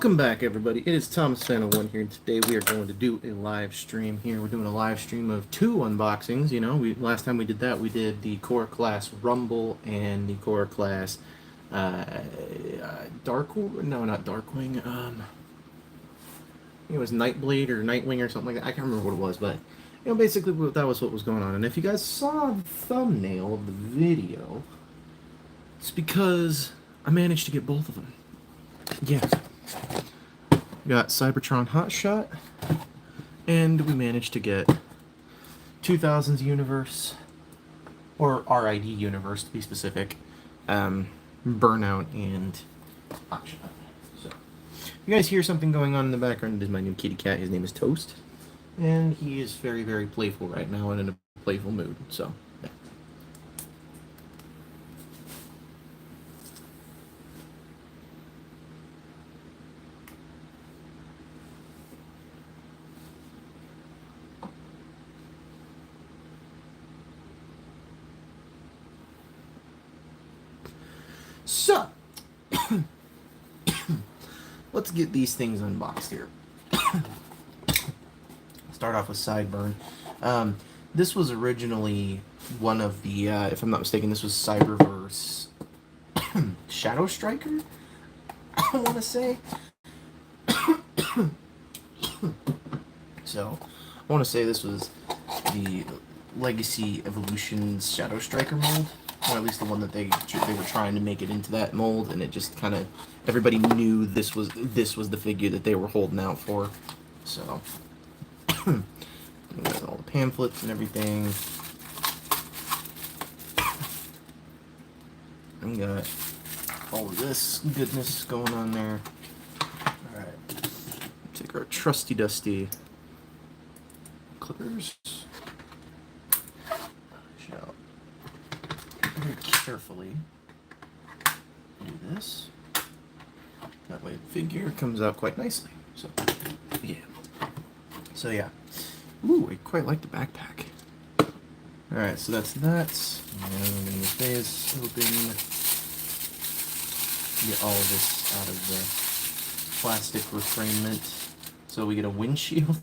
Welcome back, everybody. It is Thomas Fan 1 here, and today we are going to do a live stream here. We're doing a live stream of two unboxings. Last time we did that, we did the Core Class Rumble and the Core Class Darkwing. No, not Darkwing. I think it was Nightblade or Nightwing or something like that. I can't remember what it was, but basically that was what was going on. And if you guys saw the thumbnail of the video, it's because I managed to get both of them. Yeah. We got Cybertron Hotshot, and we managed to get 2000s Universe, or RID Universe to be specific, Burnout and Hotshot. So, if you guys hear something going on in the background, this is my new kitty cat. His name is Toast, and he is very, very playful right now and in a playful mood, so... So, let's get these things unboxed here. Start off with Sideburn. This was originally one of the, if I'm not mistaken, this was Cyberverse Shadow Striker, I want to say. So, I want to say this was the Legacy Evolutions Shadow Striker mold. Or at least the one that they were trying to make it into that mold, and it just kind of, everybody knew this was the figure that they were holding out for. So got all the pamphlets and everything. We got all of this goodness going on there. Alright. Take our trusty dusty clippers. Very carefully do this. That way the figure comes out quite nicely. So yeah. Ooh, I quite like the backpack. Alright, so that's that. And I'm going to stay this open. Get all of this out of the plastic refrainment. So we get a windshield,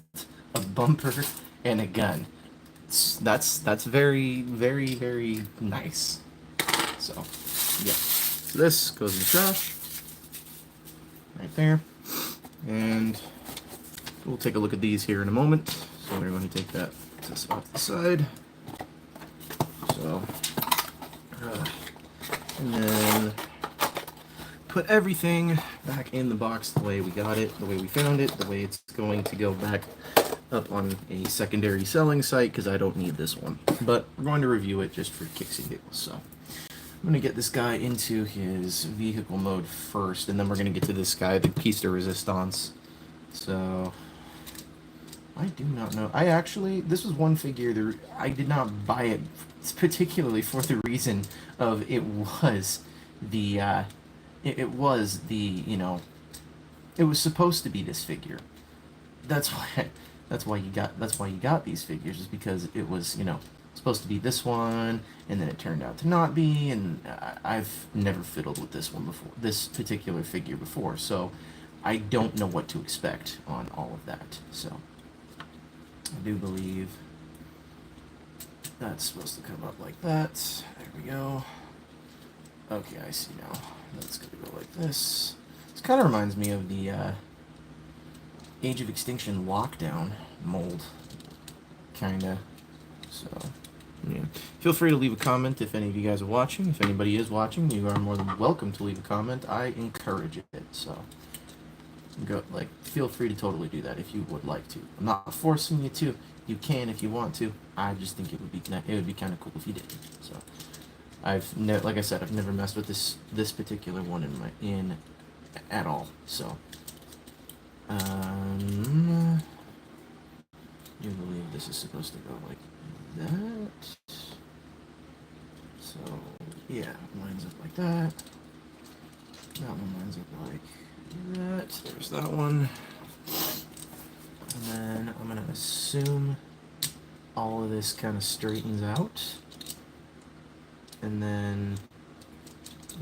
a bumper, and a gun. That's very, very, very nice. So, yeah. So this goes in the trash. Right there. And we'll take a look at these here in a moment. So we're going to take this off the side. So, and then put everything back in the box the way we got it, the way we found it, the way it's going to go back up on a secondary selling site, because I don't need this one. But we're going to review it just for kicks and giggles. So I'm going to get this guy into his vehicle mode first, and then we're going to get to this guy, the piece de resistance. So I do not know. This was one figure that I did not buy it particularly for the reason of it was the, it was supposed to be this figure. That's why you got these figures, is because it was, supposed to be this one, and then it turned out to not be, and I've never fiddled with this one before, this particular figure before, so I don't know what to expect on all of that. So I do believe that's supposed to come up like that. There we go. Okay, I see now. That's gonna go like this. This kind of reminds me of the Age of Extinction Lockdown mold, kinda. So, yeah. Feel free to leave a comment if any of you guys are watching. If anybody is watching, you are more than welcome to leave a comment. I encourage it. So, feel free to totally do that if you would like to. I'm not forcing you to. You can if you want to. I just think it would be kind of cool if you did. So, like I said, I've never messed with this particular one at all. So. I do believe this is supposed to go like that. So, yeah, it lines up like that. That one lines up like that. There's that one. And then I'm going to assume all of this kind of straightens out. And then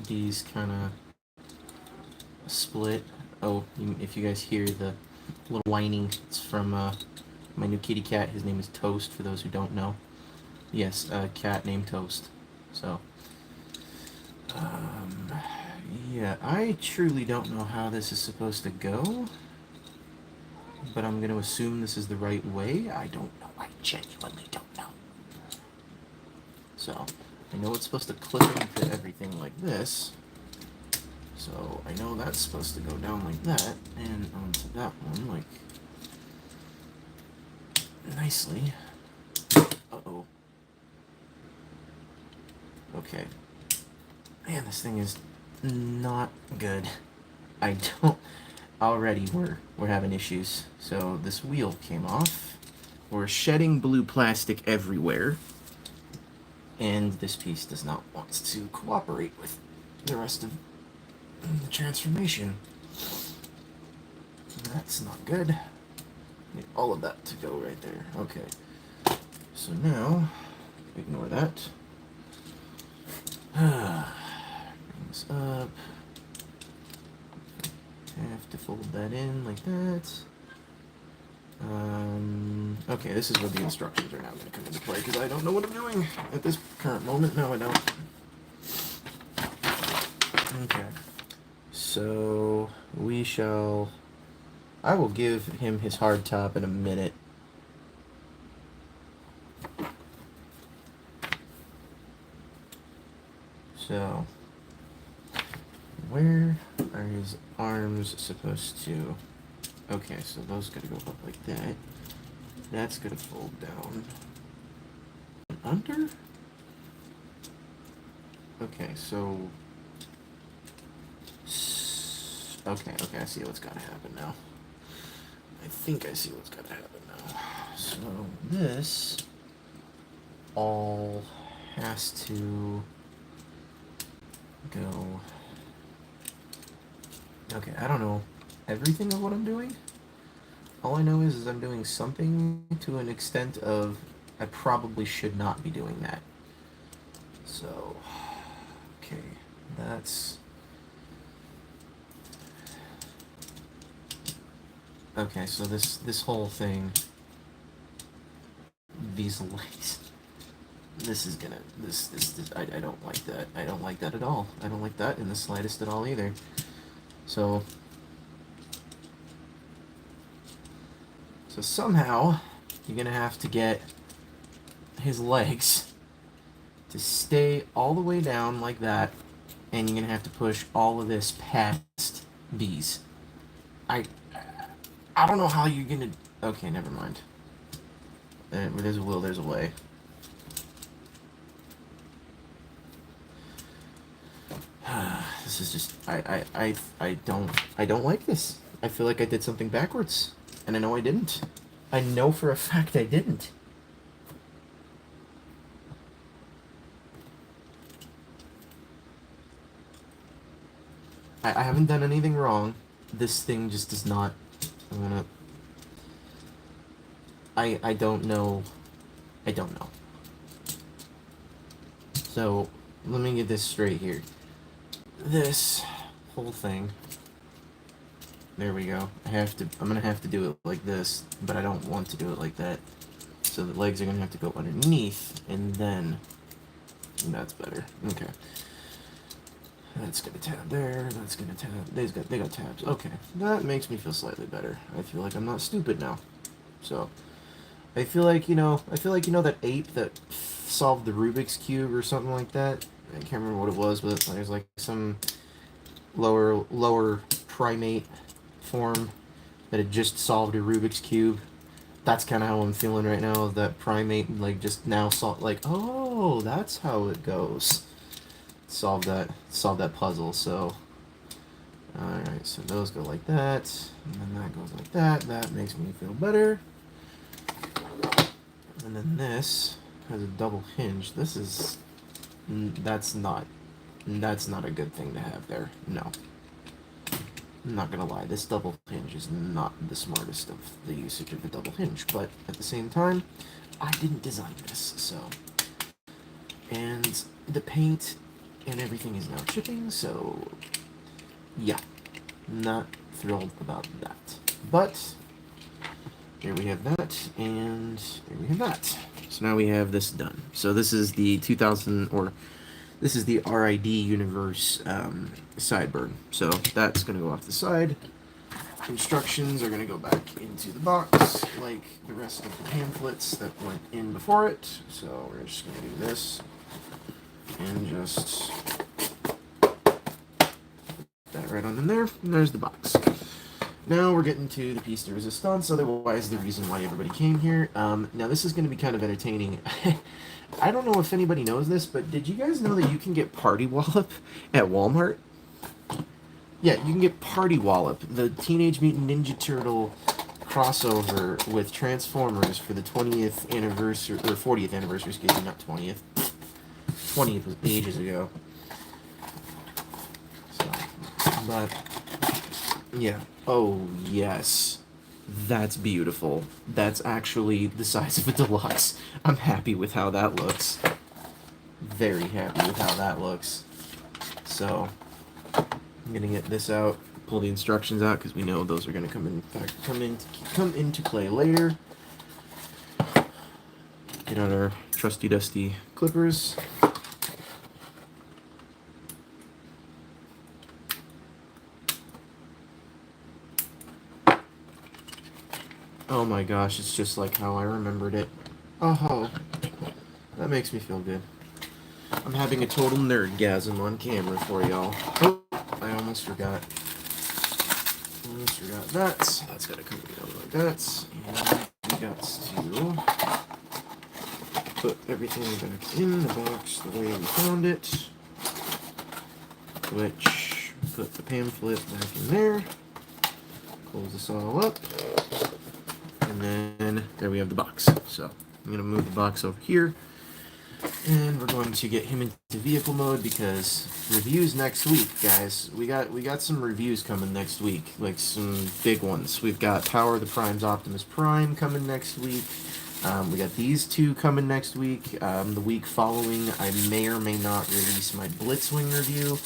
these kind of split Oh, if you guys hear the little whining, it's from my new kitty cat. His name is Toast, for those who don't know. Yes, a cat named Toast. So, yeah, I truly don't know how this is supposed to go, but I'm going to assume this is the right way. I don't know. I genuinely don't know. So, I know it's supposed to clip into everything like this. So, I know that's supposed to go down like that, and onto that one, like, nicely. Uh-oh. Okay. Man, this thing is not good. I don't... Already we're having issues. So this wheel came off. We're shedding blue plastic everywhere. And this piece does not want to cooperate with the rest of the transformation. That's not good. Need all of that to go right there. Okay. So now, ignore that. Bring this up. Have to fold that in like that. Okay, this is where the instructions are now going to come into play, because I don't know what I'm doing at this current moment. No, I don't. Okay. So, I will give him his hard top in a minute. So, where are his arms supposed to... Okay, so those gotta go up like that. That's gonna fold down. Under? Okay, so... Okay, I see what's gotta happen now. I think I see what's gotta happen now. So, this all has to go... Okay, I don't know everything of what I'm doing. All I know is I'm doing something to an extent of I probably should not be doing that. So, okay, that's... Okay, so this whole thing, these legs, this is gonna, I don't like that. I don't like that at all. I don't like that in the slightest at all either. So somehow, you're gonna have to get his legs to stay all the way down like that, and you're gonna have to push all of this past these. I don't know how you're gonna... Okay, never mind. Where there's a will, there's a way. This is just... I don't like this. I feel like I did something backwards. And I know I didn't. I know for a fact I didn't. I haven't done anything wrong. This thing just does not... I'm gonna... I don't know. I don't know. So, let me get this straight here. This whole thing... There we go. I'm gonna have to do it like this, but I don't want to do it like that. So the legs are gonna have to go underneath, and then... That's better. Okay. That's gonna tab there, that's gonna tab... They got tabs. Okay. That makes me feel slightly better. I feel like I'm not stupid now. So... I feel like, you know that ape that solved the Rubik's Cube or something like that? I can't remember what it was, but there's like some lower primate form that had just solved a Rubik's Cube. That's kind of how I'm feeling right now, that primate, like, just now solved, like, oh, that's how it goes. Solve that puzzle, so... Alright, so those go like that, and then that goes like that. That makes me feel better. And then this has a double hinge. This is... That's not a good thing to have there. No. I'm not gonna lie, this double hinge is not the smartest of the usage of a double hinge, but at the same time, I didn't design this, so... And the paint and everything is now chipping, so... Yeah. Not thrilled about that. But here we have that, and here we have that. So now we have this done. So this is the 2000, or this is the RID Universe sideburn. So that's going to go off the side. Instructions are going to go back into the box, like the rest of the pamphlets that went in before it. So we're just going to do this, and just put that right on in there, and there's the box. Now we're getting to the piece de resistance, otherwise the reason why everybody came here. Now this is going to be kind of entertaining. I don't know if anybody knows this, but did you guys know that you can get Party Wallop at Walmart? Yeah, you can get Party Wallop, the Teenage Mutant Ninja Turtle crossover with Transformers for the 20th anniversary, or 40th anniversary, excuse me, not 20th. 20th was ages ago. So, but, yeah. Oh, yes. That's beautiful. That's actually the size of a deluxe. I'm happy with how that looks. Very happy with how that looks. So, I'm gonna get this out, pull the instructions out, because we know those are gonna come into play later. Get out our trusty dusty clippers. Oh my gosh, it's just like how I remembered it. Oh, that makes me feel good. I'm having a total nerdgasm on camera for y'all. Oh, I almost forgot. That. That's gotta come together like that. And we got to put everything back in the box the way we found it. Which, put the pamphlet back in there. Close this all up. And then there we have the box. So I'm going to move the box over here. And we're going to get him into vehicle mode because reviews next week, guys. We got some reviews coming next week, like some big ones. We've got Power of the Prime's Optimus Prime coming next week. We got these two coming next week. The week following, I may or may not release my Blitzwing review.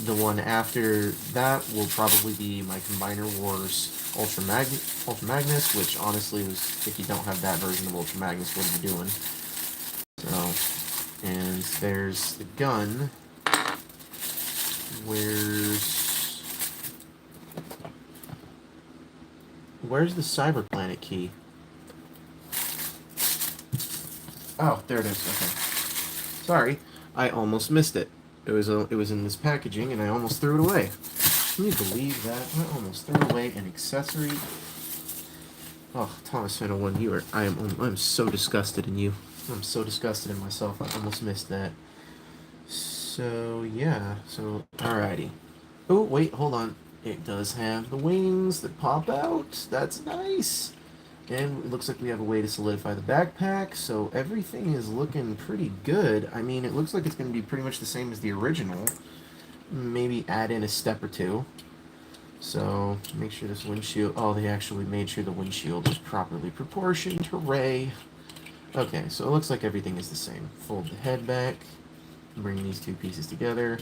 The one after that will probably be my Combiner Wars Ultra Magnus, which honestly was, if you don't have that version of Ultra Magnus, what are you doing? So, and there's the gun. Where's the Cyber Planet key? Oh, there it is. Okay. Sorry, I almost missed it. It was in this packaging, and I almost threw it away. Can you believe that? I almost threw away an accessory. Oh, Thomas Fennel, one, I'm so disgusted in you. I'm so disgusted in myself. I almost missed that. So yeah. So alrighty. Oh wait, hold on. It does have the wings that pop out. That's nice. And it looks like we have a way to solidify the backpack, so everything is looking pretty good. I mean, it looks like it's going to be pretty much the same as the original. Maybe add in a step or two. So, make sure this windshield... Oh, they actually made sure the windshield was properly proportioned. Hooray! Okay, so it looks like everything is the same. Fold the head back. Bring these two pieces together.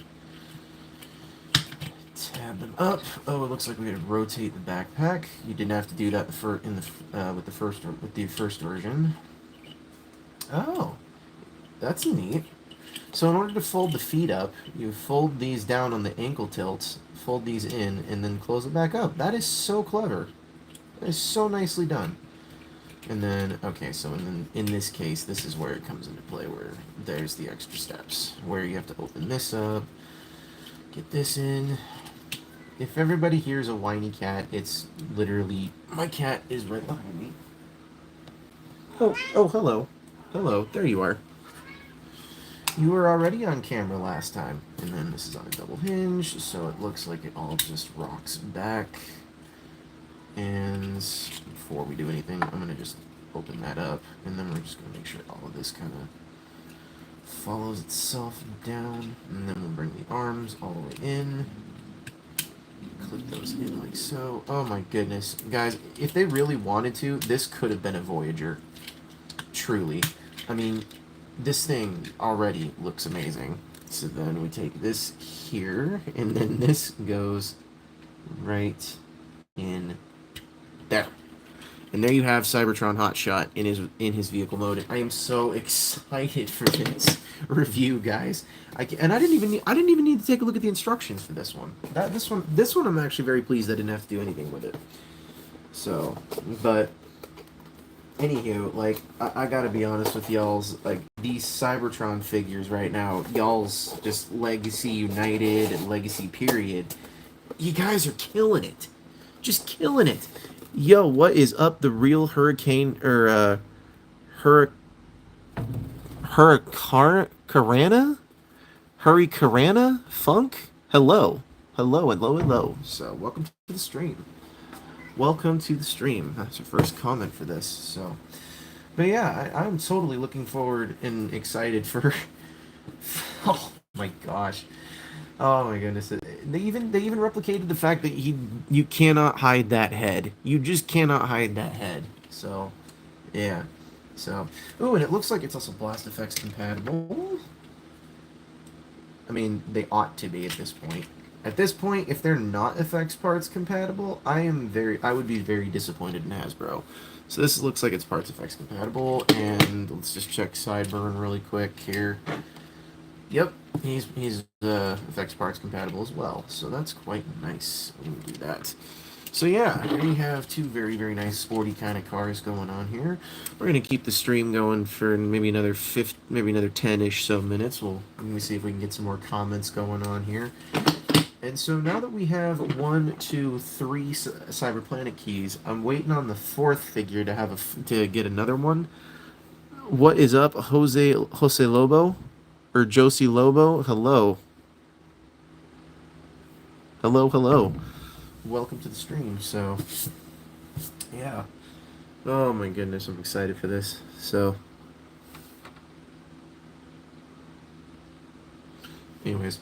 Tab them up. Oh, it looks like we gotta rotate the backpack. You didn't have to do that with the first version. Oh, that's neat. So in order to fold the feet up, you fold these down on the ankle tilts, fold these in, and then close it back up. That is so clever. That is so nicely done. And then, okay, so in this case, this is where it comes into play, where there's the extra steps, where you have to open this up, get this in. If everybody hears a whiny cat, it's literally... My cat is right behind me. Oh, hello. Hello, there you are. You were already on camera last time. And then this is on a double hinge, so it looks like it all just rocks back. And before we do anything, I'm going to just open that up. And then we're just going to make sure all of this kind of follows itself down. And then we'll bring the arms all the way in. Clip those in like so. Oh my goodness. Guys, if they really wanted to, this could have been a Voyager. Truly. I mean, this thing already looks amazing. So then we take this here, and then this goes right in there. And there you have Cybertron Hotshot in his vehicle mode. I am so excited for this review, guys. And I didn't even need to take a look at the instructions for this one. This one I'm actually very pleased I didn't have to do anything with it. So, but anywho, like I gotta be honest with y'all's, like these Cybertron figures right now, y'all's just Legacy United and Legacy Period. You guys are killing it, just killing it. Yo, what is up? The real Hurricane or Hurricanrana Funk. Hello, hello, hello, hello. So welcome to the stream. Welcome to the stream. That's our first comment for this. So, but yeah, I'm totally looking forward and excited for. Oh my gosh. Oh my goodness! They even replicated the fact that you cannot hide that head. You just cannot hide that head. So, yeah. So, oh, and it looks like it's also Blast Effects compatible. I mean, they ought to be at this point. At this point, if they're not effects parts compatible, I would be very disappointed in Hasbro. So this looks like it's parts effects compatible, and let's just check Sideburn really quick here. Yep, he's effects parts compatible as well, so that's quite nice. Let me do that. So yeah, here we have two very, very nice sporty kind of cars going on here. We're gonna keep the stream going for maybe another 10-ish so minutes. Let me see if we can get some more comments going on here. And so now that we have 1, 2, 3 Cyberplanet keys, I'm waiting on the fourth figure to get another one. What is up, Jose Lobo? Or Josie Lobo, hello. Hello, hello. Welcome to the stream. So, yeah. Oh my goodness, I'm excited for this. So, anyways,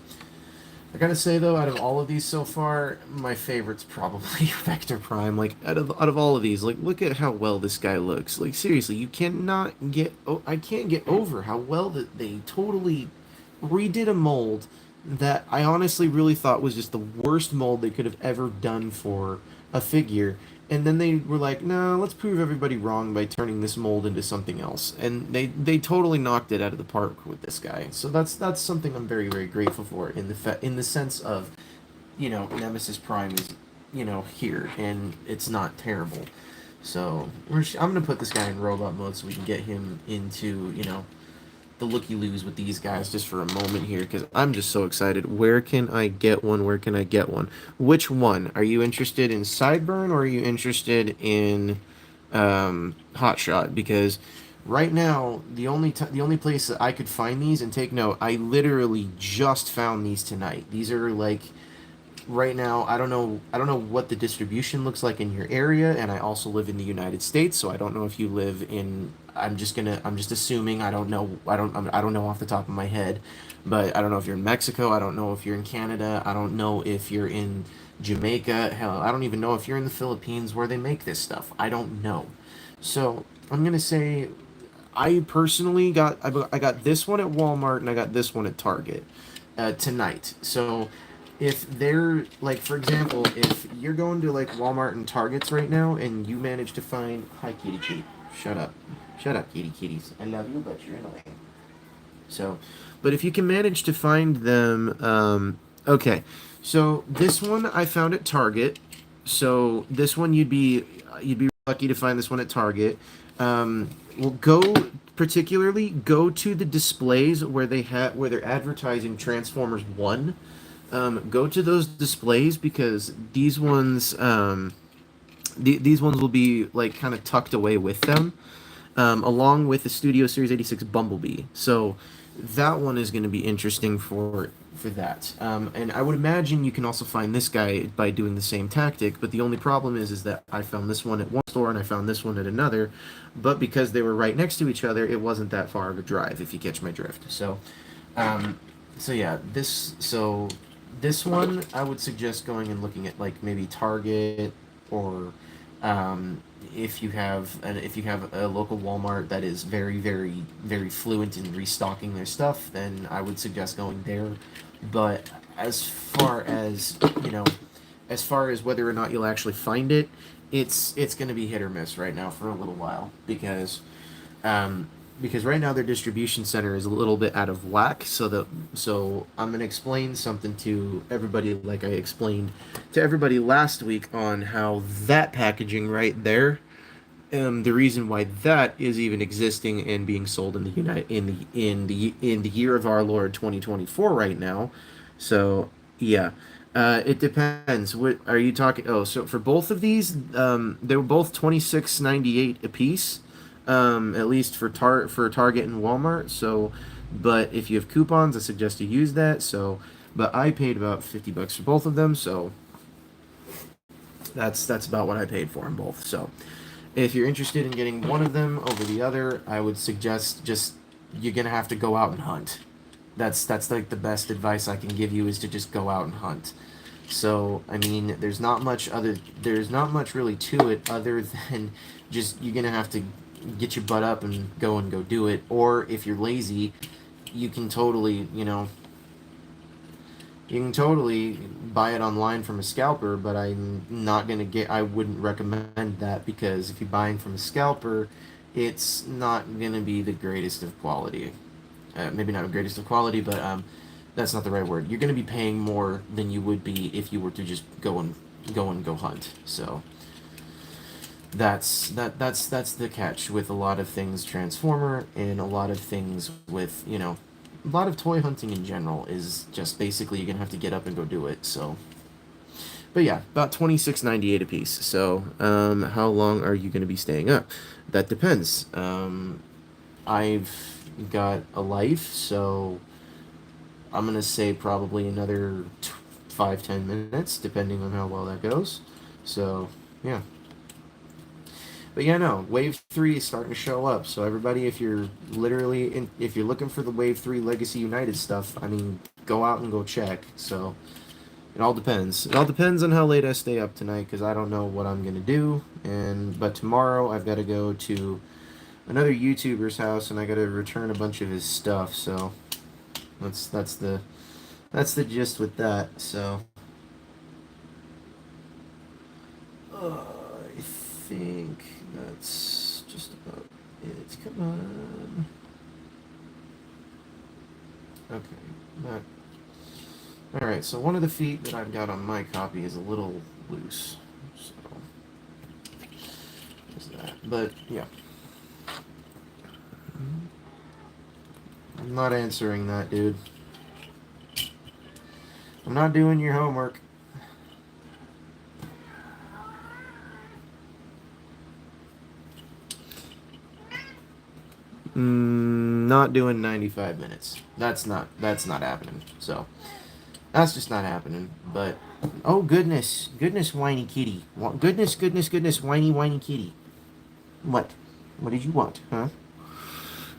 I gotta say though, out of all of these so far, my favorite's probably Vector Prime. Like out of all of these, like look at how well this guy looks. Like seriously, you cannot get. I can't get over how well that they totally redid a mold that I honestly really thought was just the worst mold they could have ever done for a figure. And then they were like, no, let's prove everybody wrong by turning this mold into something else. And they totally knocked it out of the park with this guy. So that's something I'm very, very grateful for in the sense of, Nemesis Prime is, here and it's not terrible. So I'm gonna put this guy in robot mode so we can get him into, the looky-loos with these guys just for a moment here, because I'm just so excited. Where can I get one? Where can I get one? Which one? Are you interested in Sideburn or are you interested in Hotshot? Because right now, the only place that I could find these, and take note, I literally just found these tonight. These are like right now, I don't know what the distribution looks like in your area, and I also live in the United States, so I don't know if you live in. I'm just assuming. I don't know off the top of my head, but I don't know if you're in Mexico. I don't know if you're in Canada. I don't know if you're in Jamaica. Hell, I don't even know if you're in the Philippines where they make this stuff. I don't know. So I'm gonna say, I personally I got this one at Walmart and I got this one at Target tonight. So if they're like, for example, if you're going to like Walmart and Targets right now and you manage to find, hi kitty kitty, shut up kitty kitties, I love you but you're annoying. So, but if you can manage to find them, okay, so this one I found at Target. So this one you'd be lucky to find this one at Target. Well, go to the displays where they're advertising Transformers 1. Go to those displays because these ones these ones will be like kind of tucked away with them, along with the Studio Series 86 Bumblebee. So that one is going to be interesting for that. And I would imagine you can also find this guy by doing the same tactic, but the only problem is that I found this one at one store and I found this one at another, but because they were right next to each other, it wasn't that far of a drive, if you catch my drift. So, yeah, this one I would suggest going and looking at like maybe Target or if you have a local Walmart that is very, very, very fluent in restocking their stuff, then I would suggest going there. But as far as as far as whether or not you'll actually find it, it's going to be hit or miss right now for a little while um, because right now their distribution center is a little bit out of whack. So I'm going to explain something to everybody like I explained to everybody last week on how that packaging right there, the reason why that is even existing and being sold in the in the year of our Lord 2024 right now. So yeah, it depends. What are you talking? Oh, so for both of these, they were both 26.98 a piece, at least for Target and Walmart. So, but if you have coupons, I suggest you use that. So, but I paid about $50 for both of them. So that's about what I paid for them both. So. If you're interested in getting one of them over the other, I would suggest just you're gonna have to go out and hunt. That's like the best advice I can give you is to just go out and hunt. So I mean, there's not much really to it other than just you're gonna have to get your butt up and go do it. Or if you're lazy, you can totally buy it online from a scalper, but I wouldn't recommend that because if you're buying from a scalper, it's not gonna be the greatest of quality. Maybe not the greatest of quality, but that's not the right word. You're gonna be paying more than you would be if you were to just go hunt. So that's the catch with a lot of things Transformer and a lot of things with a lot of toy hunting in general is just basically you're gonna have to get up and go do it. So, but yeah, about 26.98 a piece. So, how long are you gonna be staying up? That depends. I've got a life, so I'm gonna say probably another 5-10 minutes, depending on how well that goes. So, yeah. But yeah, no, Wave 3 is starting to show up. So everybody, if you're if you're looking for the Wave 3 Legacy United stuff, I mean, go out and go check. So it all depends. It all depends on how late I stay up tonight because I don't know what I'm gonna do. But tomorrow I've got to go to another YouTuber's house and I got to return a bunch of his stuff. So that's the gist with that. So. I think that's just about it. Come on. Okay. Alright, so one of the feet that I've got on my copy is a little loose. So, there's that. But, yeah. I'm not answering that, dude. I'm not doing your homework. Not doing 95 minutes. That's not happening. So that's just not happening. But oh goodness, whiny kitty. Goodness, whiny kitty. What? What did you want, huh?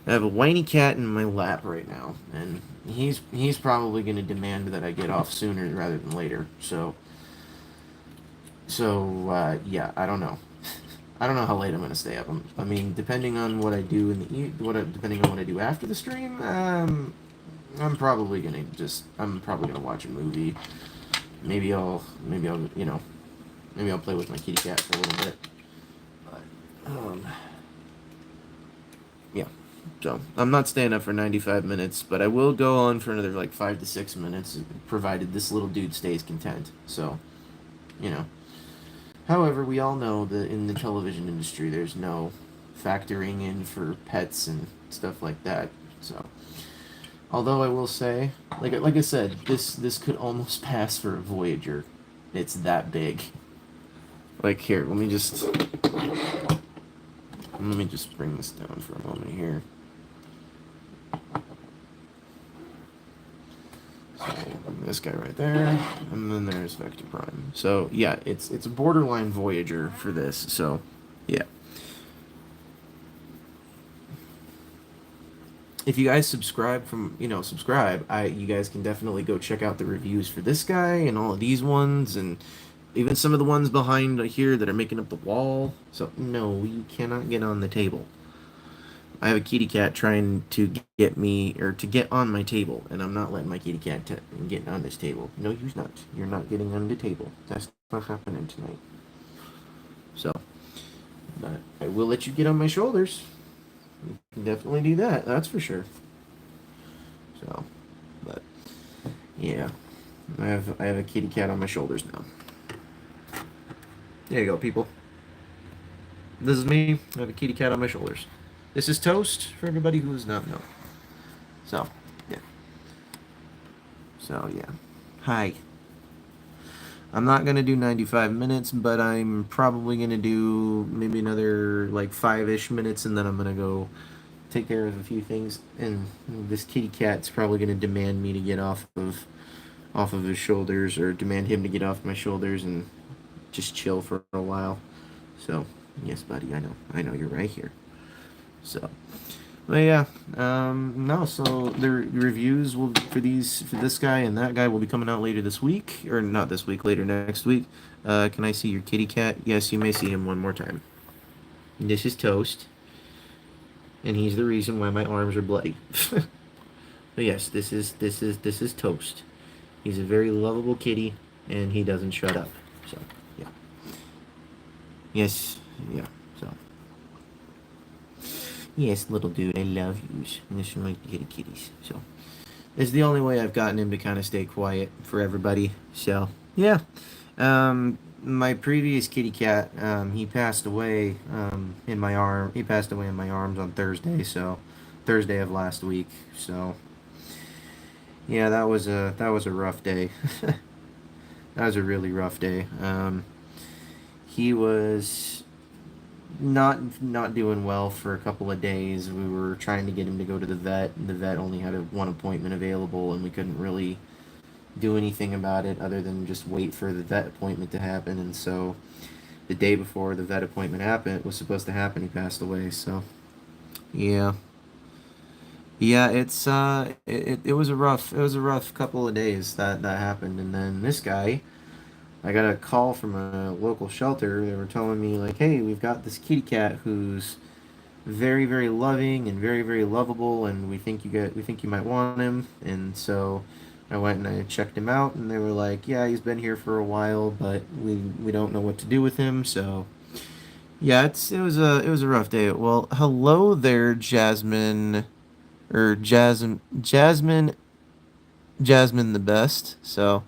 I have a whiny cat in my lap right now, and he's probably going to demand that I get off sooner rather than later. So yeah, I don't know. I don't know how late I'm gonna stay up. I mean, depending on what I do depending on what I do after the stream, I'm probably gonna watch a movie. Maybe I'll play with my kitty cat for a little bit. But yeah. So I'm not staying up for 95 minutes, but I will go on for another like 5 to 6 minutes, provided this little dude stays content. So, you know. However, we all know that in the television industry, there's no factoring in for pets and stuff like that. So, although I will say, like I said, this could almost pass for a Voyager. It's that big. Like here, let me just bring this down for a moment here. So this guy right there, and then there's Vector Prime. So yeah, it's a borderline Voyager for this. So yeah. If you guys subscribe, you guys can definitely go check out the reviews for this guy and all of these ones, and even some of the ones behind here that are making up the wall. So no, you cannot get on the table. I have a kitty cat trying to get on my table, and I'm not letting my kitty cat get on this table. No, you're not. You're not getting on the table. That's not happening tonight. So, but I will let you get on my shoulders. You can definitely do that. That's for sure. So, but yeah, I have a kitty cat on my shoulders now. There you go, people. This is me. I have a kitty cat on my shoulders. This is Toast for everybody who does not know. So, yeah. So, yeah. Hi. I'm not going to do 95 minutes, but I'm probably going to do maybe another like 5-ish minutes, and then I'm going to go take care of a few things. And this kitty cat's probably going to demand me to get off of his shoulders, or demand him to get off my shoulders and just chill for a while. So, yes, buddy, I know you're right here. So, but yeah, no. So the reviews will for this guy and that guy will be coming out later this week, or not this week, later next week. Can I see your kitty cat? Yes, you may see him one more time. This is Toast, and he's the reason why my arms are bloody. But yes, this is Toast. He's a very lovable kitty, and he doesn't shut up. So yeah. Yes, yeah. So. Yes, little dude, I love you. This is my kitty kitties. So, it's the only way I've gotten him to kind of stay quiet for everybody. So, yeah. My previous kitty cat, he passed away in my arm. He passed away in my arms on Thursday. So, Thursday of last week. So, yeah, that was a rough day. That was a really rough day. He was not doing well for a couple of days. We were trying to get him to go to the vet. The vet only had one appointment available, and we couldn't really do anything about it other than just wait for the vet appointment to happen. And so, the day before the vet appointment was supposed to happen, he passed away. So, yeah, yeah, it was a rough couple of days that happened. And then this guy, I got a call from a local shelter. They were telling me like, "Hey, we've got this kitty cat who's very, very loving and very, very lovable, and we think you might want him." And so I went and I checked him out, and they were like, "Yeah, he's been here for a while, but we don't know what to do with him." So yeah, it was a rough day. Well, hello there, Jasmine, or Jasmine the best. So.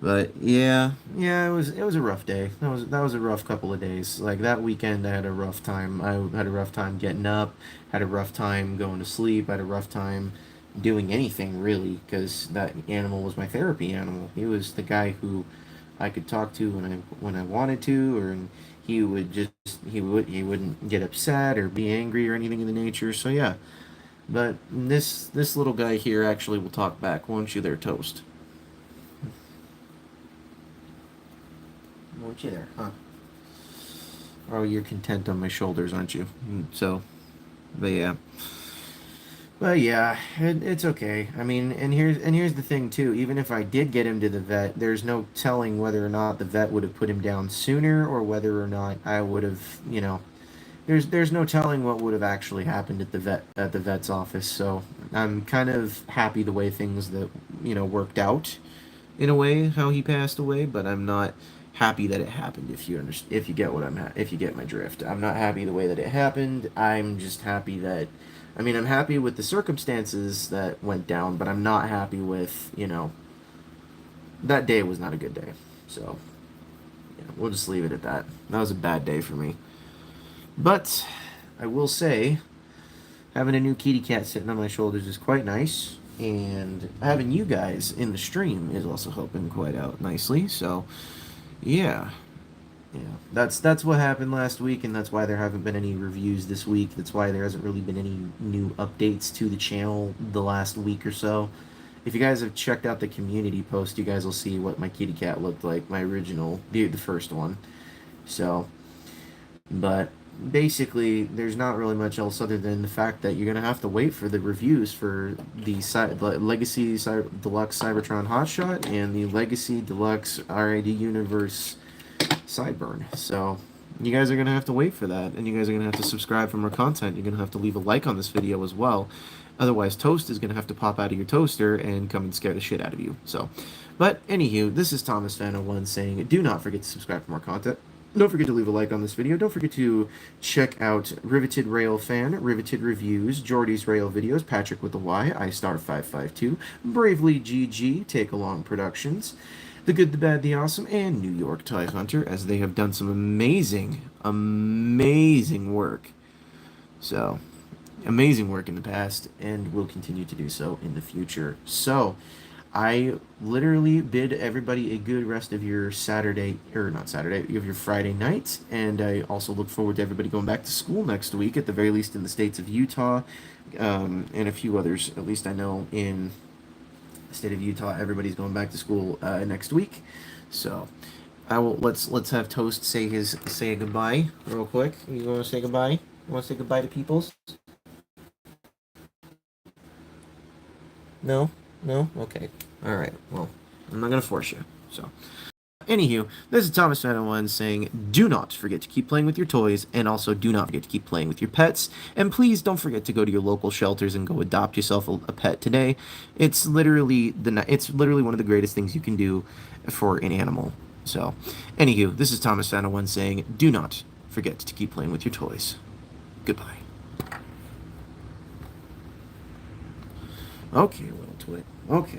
But yeah, it was a rough day. That was a rough couple of days. Like that weekend, I had a rough time. I had a rough time getting up. Had a rough time going to sleep. I had a rough time doing anything really, because that animal was my therapy animal. He was the guy who I could talk to when I wanted to, or he wouldn't get upset or be angry or anything of the nature. So yeah, but this little guy here actually will talk back, won't you, there, Toast? Won't you there, huh? Oh, you're content on my shoulders, aren't you? So, but yeah. But yeah, it's okay. I mean, and here's the thing too. Even if I did get him to the vet, there's no telling whether or not the vet would have put him down sooner, or whether or not I would have, there's no telling what would have actually happened at the vet's office. So I'm kind of happy the way things that worked out, in a way how he passed away. But I'm not happy that it happened. If you get if you get my drift, I'm not happy the way that it happened. I'm just happy that, I mean, I'm happy with the circumstances that went down, but I'm not happy with that day was not a good day. So yeah, we'll just leave it at that. That was a bad day for me. But I will say, having a new kitty cat sitting on my shoulders is quite nice, and having you guys in the stream is also helping quite out nicely. So yeah, yeah, that's what happened last week, and that's why there haven't been any reviews this week. That's why there hasn't really been any new updates to the channel the last week or so. If you guys have checked out the community post, you guys will see what my kitty cat looked like, my original, the first one. So, but basically, there's not really much else other than the fact that you're gonna have to wait for the reviews for the Legacy Deluxe Cybertron Hotshot and the Legacy Deluxe RID Universe Sideburn. So you guys are going to have to wait for that, and you guys are going to have to subscribe for more content. You're going to have to leave a like on this video as well. Otherwise, Toast is going to have to pop out of your toaster and come and scare the shit out of you. So, but anywho, this is Thomas Fan01 saying, do not forget to subscribe for more content. Don't forget to leave a like on this video. Don't forget to check out Riveted Rail Fan, Riveted Reviews, Jordy's Rail Videos, Patrick with a Y, iStar552, Bravely GG, Take Along Productions, The Good, the Bad, the Awesome, and New York Tie Hunter, as they have done some amazing, amazing work. So, amazing work in the past, and will continue to do so in the future. So, I literally bid everybody a good rest of your Saturday, or not Saturday, of your Friday night, and I also look forward to everybody going back to school next week, at the very least in the states of Utah, and a few others, at least I know in the state of Utah, everybody's going back to school next week. So, I will let's have Toast say a goodbye real quick. You want to say goodbye? You want to say goodbye to peoples? No? No? Okay. Alright, well, I'm not gonna force you, so. Anywho, this is Thomas Fan01 saying, do not forget to keep playing with your toys, and also do not forget to keep playing with your pets, and please don't forget to go to your local shelters and go adopt yourself a pet today. It's literally one of the greatest things you can do for an animal. So, anywho, this is Thomas Fan01 saying, do not forget to keep playing with your toys. Goodbye. Okay, little twit. Okay.